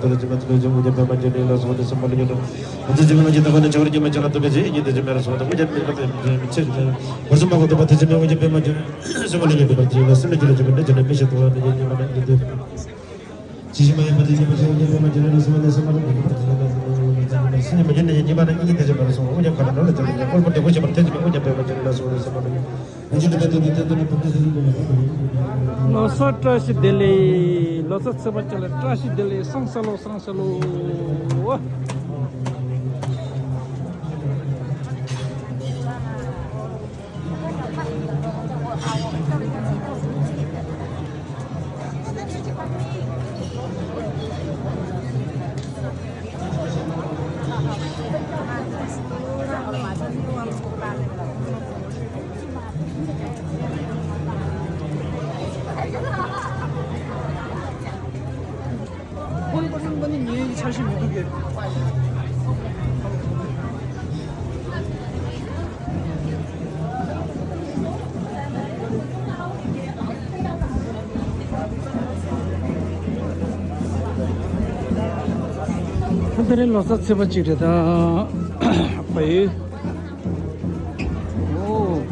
떨어지면 떨어져 무제 배만전에 일어서 어디서 멀리도 어디지면 어디다 거는 저리 좀 제가 또 되지 이제 좀 알아서 무제 미쳐 벌써 막고도 버티지면 무제 배만전 서멀리도 버티고 쓸려지는 저는 미셔도 하는 이제 지시마에 버티지면 무제 배만전에 일어서 어디서 멀리도 스님은 옛날에 이만한 이게 되지 말아서 오냐 가는 걸 저기 꼴볼 보지 못해지면 무제 배만전에 일어서 어디서 멀리 이제 배도 Losa trash dele, losa sabachala trash dele, sangsalo. Wah. 한 번은 이 사실 모르게. 한달에 로사 세바지르다. 아빠이. 오.